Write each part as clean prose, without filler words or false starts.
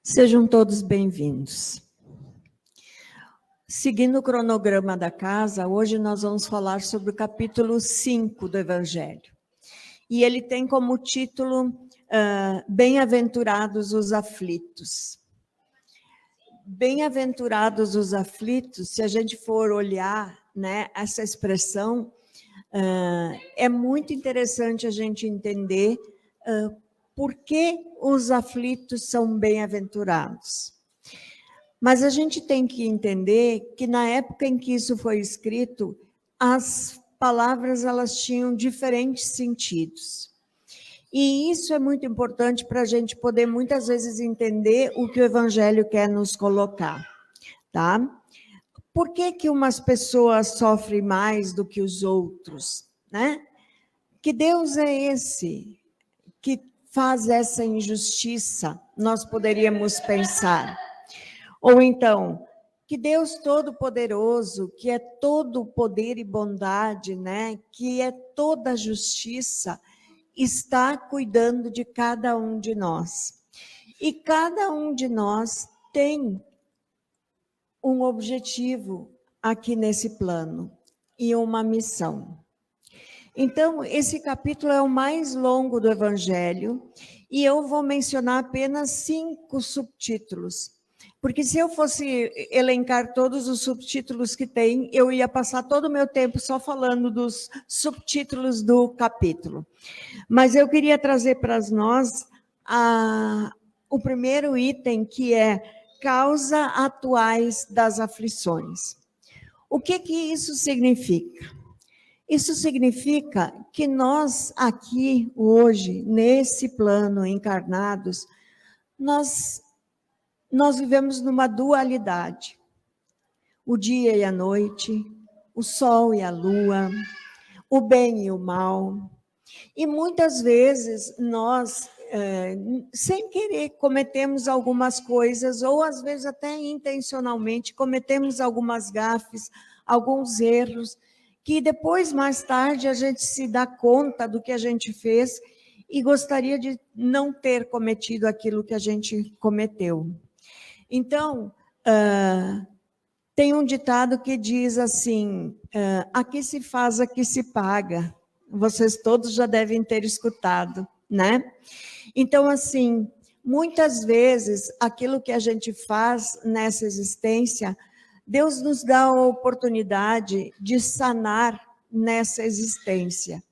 Sejam todos bem-vindos. Seguindo o cronograma da casa, hoje nós vamos falar sobre o capítulo 5 do Evangelho. E ele tem como título Bem-aventurados os aflitos. Bem-aventurados os aflitos, se a gente for olhar, né, essa expressão, é muito interessante a gente entender por que os aflitos são bem-aventurados. Mas a gente tem que entender que na época em que isso foi escrito, as palavras elas tinham diferentes sentidos. E isso é muito importante para a gente poder muitas vezes entender o que o Evangelho quer nos colocar, tá? Por que que umas pessoas sofrem mais do que os outros, né? Que Deus é esse que faz essa injustiça? Nós poderíamos pensar. Ou então, que Deus Todo-Poderoso, que é todo poder e bondade, né? Que é toda justiça, está cuidando de cada um de nós. E cada um de nós tem um objetivo aqui nesse plano e uma missão. Então, esse capítulo é o mais longo do Evangelho e eu vou mencionar apenas 5 subtítulos. Porque se eu fosse elencar todos os subtítulos que tem, eu ia passar todo o meu tempo só falando dos subtítulos do capítulo. Mas eu queria trazer para nós o primeiro item, que é causa atuais das aflições. O que isso significa? Isso significa que nós aqui, hoje, nesse plano, encarnados, nós vivemos numa dualidade. O dia e a noite, o sol e a lua, o bem e o mal. E muitas vezes nós, sem querer, cometemos algumas coisas, ou às vezes até intencionalmente, cometemos algumas gafes, alguns erros, que depois, mais tarde, a gente se dá conta do que a gente fez e gostaria de não ter cometido aquilo que a gente cometeu. Então, tem um ditado que diz assim, aqui se faz, aqui se paga. Vocês todos já devem ter escutado, né? Então, assim, muitas vezes, aquilo que a gente faz nessa existência, Deus nos dá a oportunidade de sanar nessa existência.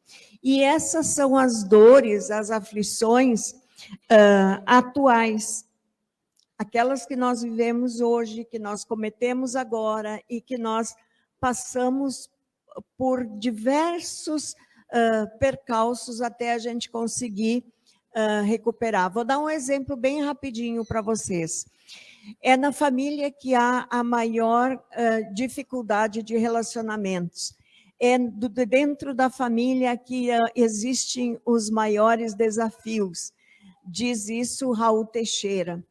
E essas são as dores, as aflições atuais, aquelas que nós vivemos hoje, que nós cometemos agora e que nós passamos por diversos percalços até a gente conseguir recuperar. Vou dar um exemplo bem rapidinho para vocês. É na família que há a maior dificuldade de relacionamentos. É dentro da família que existem os maiores desafios. Diz isso Raul Teixeira.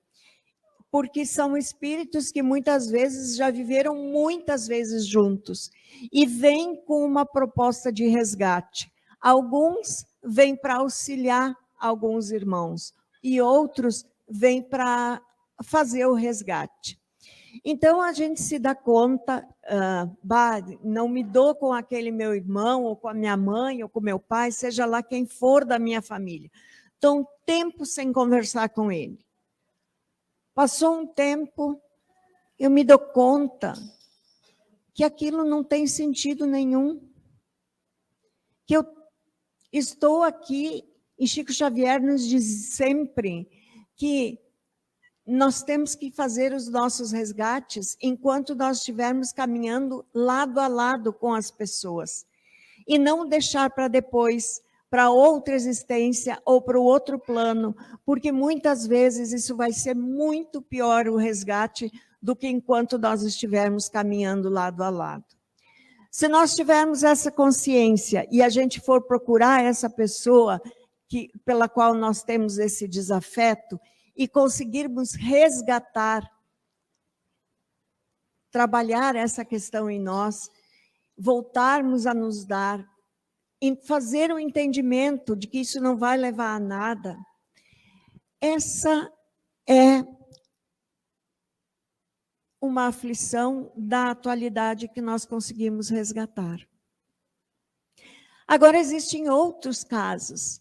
Porque são espíritos que muitas vezes já viveram muitas vezes juntos e vêm com uma proposta de resgate. Alguns vêm para auxiliar alguns irmãos e outros vêm para fazer o resgate. Então, a gente se dá conta, não me dou com aquele meu irmão, ou com a minha mãe, ou com meu pai, seja lá quem for da minha família. Estou um tempo sem conversar com ele. Passou um tempo, eu me dou conta que aquilo não tem sentido nenhum. Que eu estou aqui, e Chico Xavier nos diz sempre que nós temos que fazer os nossos resgates enquanto nós estivermos caminhando lado a lado com as pessoas. E não deixar para depois, para outra existência ou para o outro plano, porque muitas vezes isso vai ser muito pior o resgate do que enquanto nós estivermos caminhando lado a lado. Se nós tivermos essa consciência e a gente for procurar essa pessoa pela qual nós temos esse desafeto e conseguirmos resgatar, trabalhar essa questão em nós, voltarmos a nos dar, fazer o entendimento de que isso não vai levar a nada, essa é uma aflição da atualidade que nós conseguimos resgatar. Agora, existem outros casos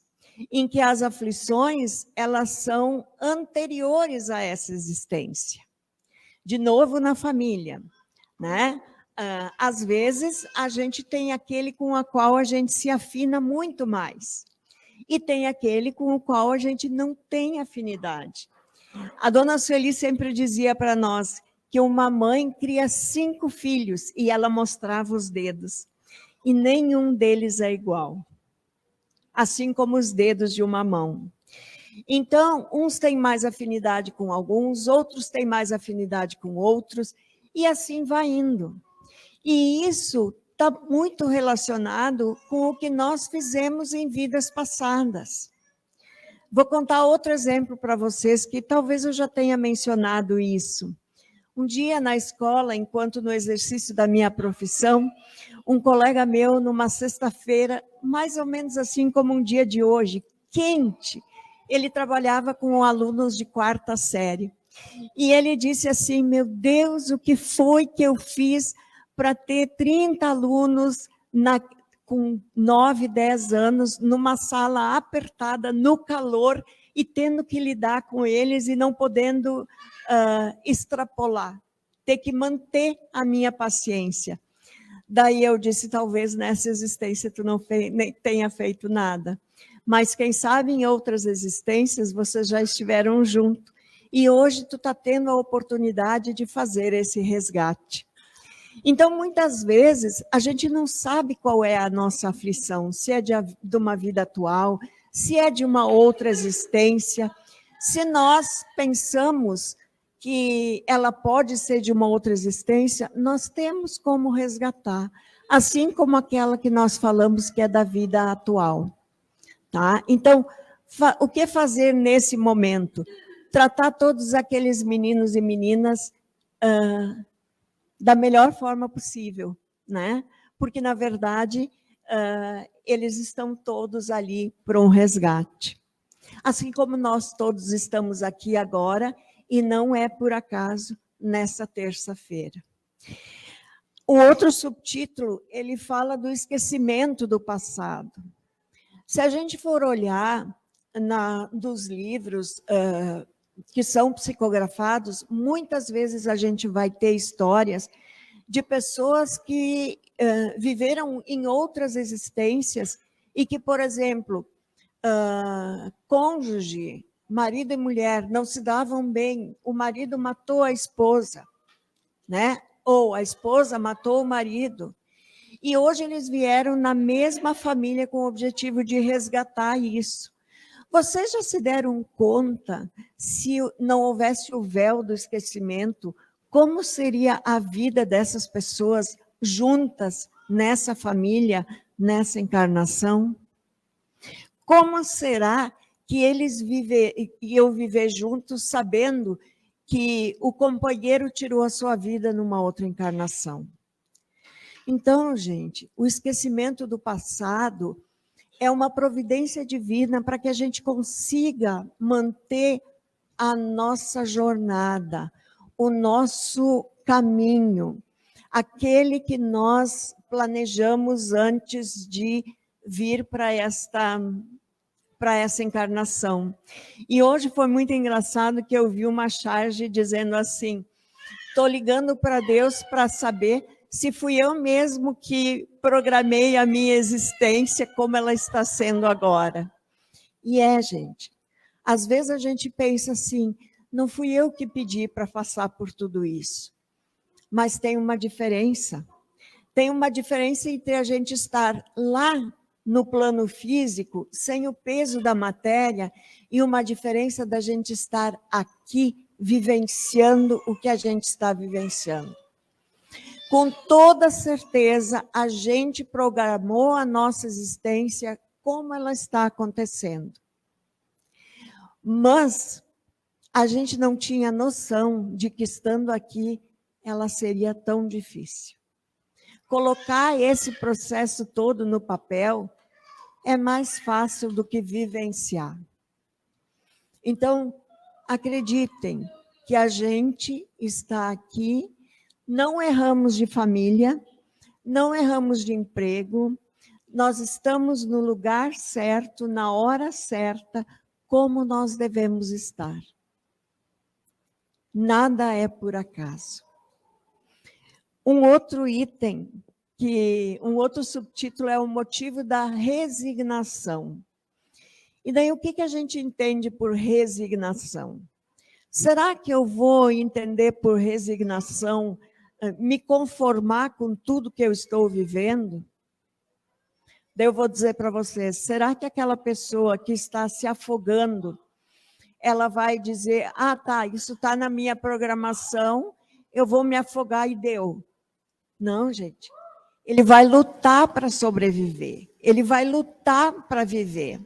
em que as aflições, elas são anteriores a essa existência. De novo, na família, né? Às vezes, a gente tem aquele com o qual a gente se afina muito mais. E tem aquele com o qual a gente não tem afinidade. A dona Sueli sempre dizia para nós que uma mãe cria 5 filhos e ela mostrava os dedos. E nenhum deles é igual. Assim como os dedos de uma mão. Então, uns têm mais afinidade com alguns, outros têm mais afinidade com outros, e assim vai indo. E isso está muito relacionado com o que nós fizemos em vidas passadas. Vou contar outro exemplo para vocês, que talvez eu já tenha mencionado isso. Um dia na escola, enquanto no exercício da minha profissão, um colega meu, numa sexta-feira, mais ou menos assim como um dia de hoje, quente, ele trabalhava com alunos de 4ª série. E ele disse assim, meu Deus, o que foi que eu fiz para ter 30 alunos com 9, 10 anos, numa sala apertada, no calor, e tendo que lidar com eles e não podendo extrapolar, ter que manter a minha paciência. Daí eu disse, talvez nessa existência tu não nem tenha feito nada, mas quem sabe em outras existências vocês já estiveram junto, e hoje tu está tendo a oportunidade de fazer esse resgate. Então, muitas vezes, a gente não sabe qual é a nossa aflição, se é de uma vida atual, se é de uma outra existência. Se nós pensamos que ela pode ser de uma outra existência, nós temos como resgatar, assim como aquela que nós falamos que é da vida atual. Tá? Então, o que fazer nesse momento? Tratar todos aqueles meninos e meninas da melhor forma possível, né? Porque, na verdade, eles estão todos ali para um resgate. Assim como nós todos estamos aqui agora, e não é por acaso nessa terça-feira. O outro subtítulo, ele fala do esquecimento do passado. Se a gente for olhar dos livros que são psicografados, muitas vezes a gente vai ter histórias de pessoas que viveram em outras existências e que, por exemplo, cônjuge, marido e mulher, não se davam bem, o marido matou a esposa, né? Ou a esposa matou o marido. E hoje eles vieram na mesma família com o objetivo de resgatar isso. Vocês já se deram conta, se não houvesse o véu do esquecimento, como seria a vida dessas pessoas juntas nessa família, nessa encarnação? Como será que eles iam viver juntos sabendo que o companheiro tirou a sua vida numa outra encarnação? Então, gente, o esquecimento do passado é uma providência divina para que a gente consiga manter a nossa jornada, o nosso caminho, aquele que nós planejamos antes de vir para essa encarnação. E hoje foi muito engraçado que eu vi uma charge dizendo assim, estou ligando para Deus para saber se fui eu mesmo que programei a minha existência como ela está sendo agora. E gente, às vezes a gente pensa assim, não fui eu que pedi para passar por tudo isso. Mas tem uma diferença. Tem uma diferença entre a gente estar lá no plano físico, sem o peso da matéria, e uma diferença da gente estar aqui vivenciando o que a gente está vivenciando. Com toda certeza, a gente programou a nossa existência como ela está acontecendo. Mas a gente não tinha noção de que, estando aqui, ela seria tão difícil. Colocar esse processo todo no papel é mais fácil do que vivenciar. Então, acreditem que a gente está aqui não erramos de família, não erramos de emprego, nós estamos no lugar certo, na hora certa, como nós devemos estar. Nada é por acaso. Um outro item, um outro subtítulo é o motivo da resignação. E daí o que a gente entende por resignação? Será que eu vou entender por resignação me conformar com tudo que eu estou vivendo? Daí eu vou dizer para vocês, será que aquela pessoa que está se afogando, ela vai dizer, tá, isso está na minha programação, eu vou me afogar e deu? Não, gente. Ele vai lutar para sobreviver, ele vai lutar para viver.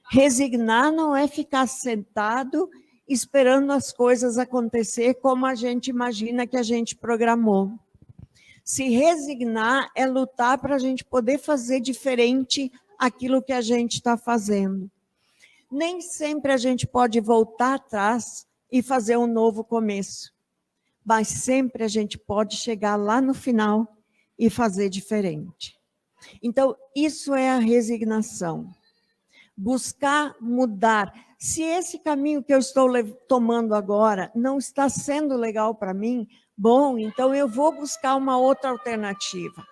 Resignar não é ficar sentado esperando as coisas acontecer como a gente imagina que a gente programou. Se resignar é lutar para a gente poder fazer diferente aquilo que a gente está fazendo. Nem sempre a gente pode voltar atrás e fazer um novo começo, mas sempre a gente pode chegar lá no final e fazer diferente. Então, isso é a resignação. Buscar mudar. Se esse caminho que eu estou tomando agora não está sendo legal para mim, bom, então eu vou buscar uma outra alternativa.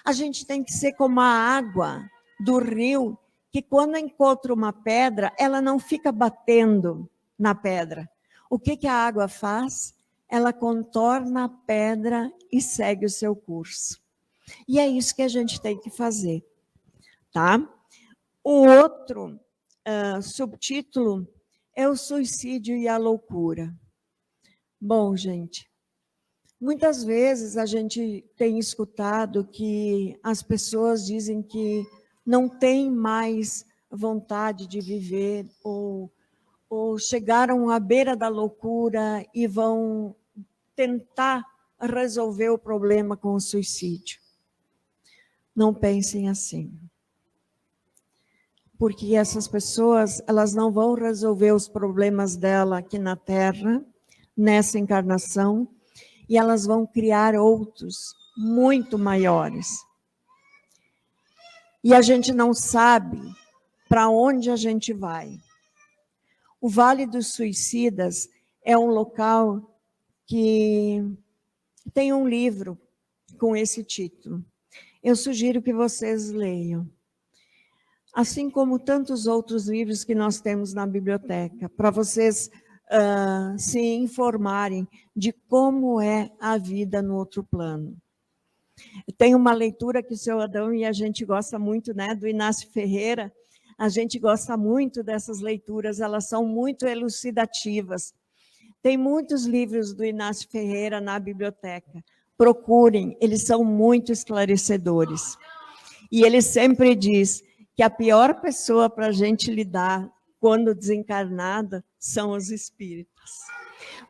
A gente tem que ser como a água do rio, que quando encontra uma pedra, ela não fica batendo na pedra. O que a água faz? Ela contorna a pedra e segue o seu curso. E é isso que a gente tem que fazer, tá? O outro subtítulo é o suicídio e a loucura. Bom, gente, muitas vezes a gente tem escutado que as pessoas dizem que não têm mais vontade de viver ou chegaram à beira da loucura e vão tentar resolver o problema com o suicídio. Não pensem assim. Porque essas pessoas, elas não vão resolver os problemas dela aqui na Terra, nessa encarnação, e elas vão criar outros muito maiores. E a gente não sabe para onde a gente vai. O Vale dos Suicidas é um local que tem um livro com esse título. Eu sugiro que vocês leiam. Assim como tantos outros livros que nós temos na biblioteca, para vocês se informarem de como é a vida no outro plano. Tem uma leitura que o seu Adão e a gente gosta muito, né, do Inácio Ferreira. A gente gosta muito dessas leituras, elas são muito elucidativas. Tem muitos livros do Inácio Ferreira na biblioteca. Procurem, eles são muito esclarecedores. E ele sempre diz que a pior pessoa para a gente lidar quando desencarnada são os espíritas.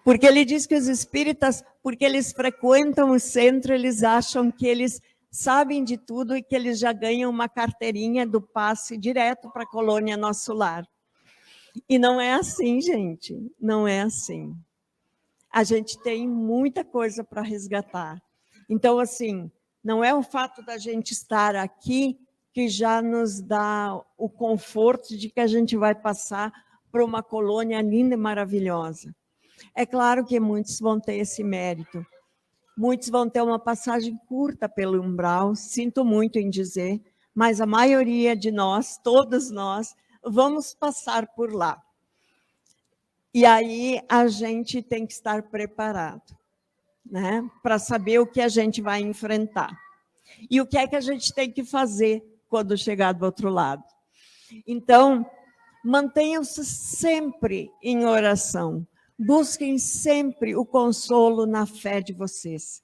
Porque ele diz que os espíritas, porque eles frequentam o centro, eles acham que eles sabem de tudo e que eles já ganham uma carteirinha do passe direto para a colônia Nosso Lar. E não é assim, gente, não é assim. A gente tem muita coisa para resgatar. Então, assim, não é o fato da gente estar aqui que já nos dá o conforto de que a gente vai passar para uma colônia linda e maravilhosa. É claro que muitos vão ter esse mérito. Muitos vão ter uma passagem curta pelo umbral, sinto muito em dizer, mas a maioria de nós, todos nós, vamos passar por lá. E aí a gente tem que estar preparado, né, para saber o que a gente vai enfrentar. E o que é que a gente tem que fazer quando chegar do outro lado. Então, mantenham-se sempre em oração. Busquem sempre o consolo na fé de vocês.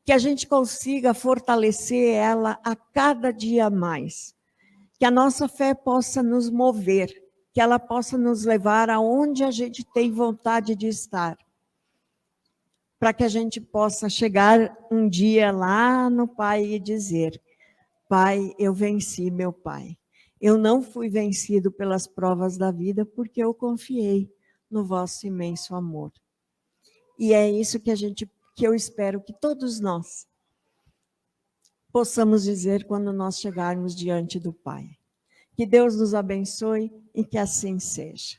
Que a gente consiga fortalecer ela a cada dia mais. Que a nossa fé possa nos mover, que ela possa nos levar aonde a gente tem vontade de estar. Para que a gente possa chegar um dia lá no Pai e dizer: Pai, eu venci, meu Pai. Eu não fui vencido pelas provas da vida porque eu confiei no vosso imenso amor. E é isso que a gente que eu espero que todos nós possamos dizer quando nós chegarmos diante do Pai. Que Deus nos abençoe e que assim seja.